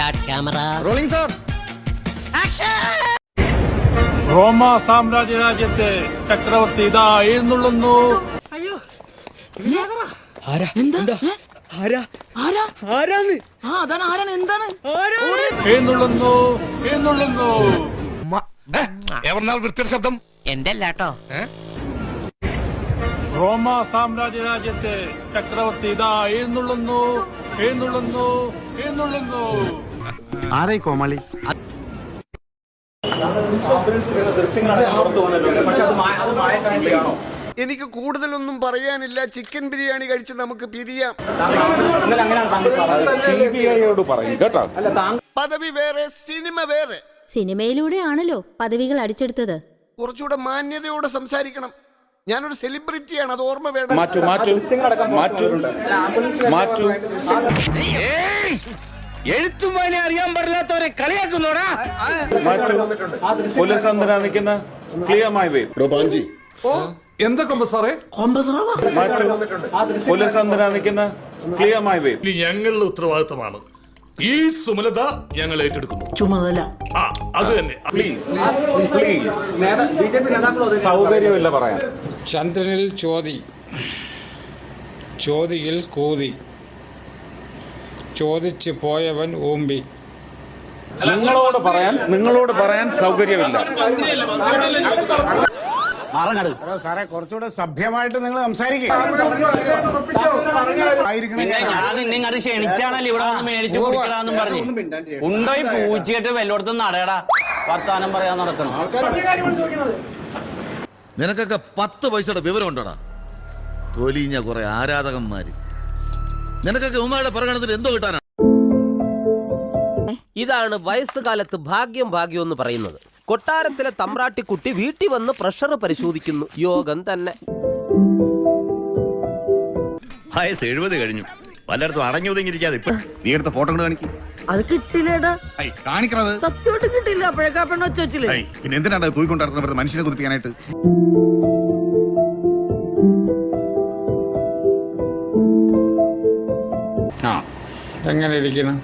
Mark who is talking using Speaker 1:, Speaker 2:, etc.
Speaker 1: Start camera
Speaker 2: rolling sir.
Speaker 3: റോമ സാമ്രാജ്യത്തെ ചക്രവർത്തി ഇതാ എഴുന്നള്ളുന്നു. എഴുന്നള്ളുന്നു എഴുന്നള്ളുന്നു.
Speaker 2: ശബ്ദം
Speaker 1: എന്റെ അല്ലാട്ടോ.
Speaker 3: റോമ സാമ്രാജ്യത്തെ ചക്രവർത്തി ഇതാ എഴുന്നള്ളുന്നു എഴുന്നള്ളുന്നു എഴുന്നള്ളുന്നു.
Speaker 4: ആരായി കോമാളി?
Speaker 5: എനിക്ക് കൂടുതലൊന്നും പറയാനില്ല. ചിക്കൻ ബിരിയാണി കഴിച്ച് നമുക്ക് പിരിയാം. പദവി വേറെ, സിനിമ വേറെ.
Speaker 6: സിനിമയിലൂടെയാണല്ലോ പദവികൾ അടിച്ചെടുത്തത്.
Speaker 5: കുറച്ചുകൂടെ മാന്യതയോടെ സംസാരിക്കണം. ഞാനൊരു സെലിബ്രിറ്റിയാണ്, അത് ഓർമ്മ വേണം.
Speaker 2: എഴുത്തുമാനെ അറിയാൻ പാടില്ലാത്തവരെ കളിയാക്കുന്നോടാ.
Speaker 3: എന്തൊക്കെ സാറേ
Speaker 7: ഞങ്ങളുടെ ഉത്തരവാദിത്തമാണ്. ഈ സുമലത ഞങ്ങൾ ഏറ്റെടുക്കുന്നു.
Speaker 1: ചുമതല
Speaker 7: അത് തന്നെ.
Speaker 3: സൗകര്യമില്ല പറയാൻ.
Speaker 8: ചന്ദ്രനിൽ ചോതി, ചോതിയിൽ കൂതി, ചോദിച്ചു പോയവൻ ഊമ്പി.
Speaker 3: നിങ്ങളോട് പറയാൻ സൗകര്യമില്ല.
Speaker 4: സാറേ കുറച്ചുകൂടെ സഭ്യമായിട്ട് നിങ്ങൾ സംസാരിക്കുക.
Speaker 9: ക്ഷണിച്ചാണല്ലോ ഇവിടെ ഒന്ന് മേടിച്ചു കുടിക്കലാന്നും പറഞ്ഞു. ഉണ്ടോ ഈ പൂച്ചയായിട്ട് വല്ലോടത്തും നടയടാ വർത്താനം പറയാൻ നടക്കണം.
Speaker 10: നിനക്കൊക്കെ 10 പൈസയുടെ വിവരം ഉണ്ടോടാ? തൊലിഞ്ഞ കുറെ ആരാധകന്മാര്. നിനക്കൊക്കെ ഉമ്മയുടെ പ്രകടനത്തിൽ എന്തോ കിട്ടാനാണ്?
Speaker 1: ഇതാണ് വയസ്സുകാലത്ത് ഭാഗ്യം ഭാഗ്യം എന്ന് പറയുന്നത്. കൊട്ടാരത്തിലെ തമ്പ്രാട്ടിക്കുട്ടി വീട്ടിൽ വന്ന് പ്രഷർ പരിശോധിക്കുന്നു. യോഗം തന്നെ.
Speaker 10: വയസ്സ് 70 കഴിഞ്ഞു. പലയിടത്തും അടങ്ങി ഒതുങ്ങിയിരിക്കാതെ ഇപ്പൊ നീ എടുത്ത ഫോട്ടോ കൊണ്ട് കാണിക്കും.
Speaker 6: അത് കിട്ടില്ലേടാ,
Speaker 10: കാണിക്കണത്
Speaker 6: സത്യമായിട്ട് കിട്ടില്ല. അപ്പോഴേക്കാ പെണ്ണ് വെച്ചില്ലേ?
Speaker 10: പിന്നെ എന്തിനാണ് തൂക്കൊണ്ടിരുന്നത് മനുഷ്യനെ കുതിപ്പിക്കാനായിട്ട്?
Speaker 8: എങ്ങനെ ഇരിക്കണം?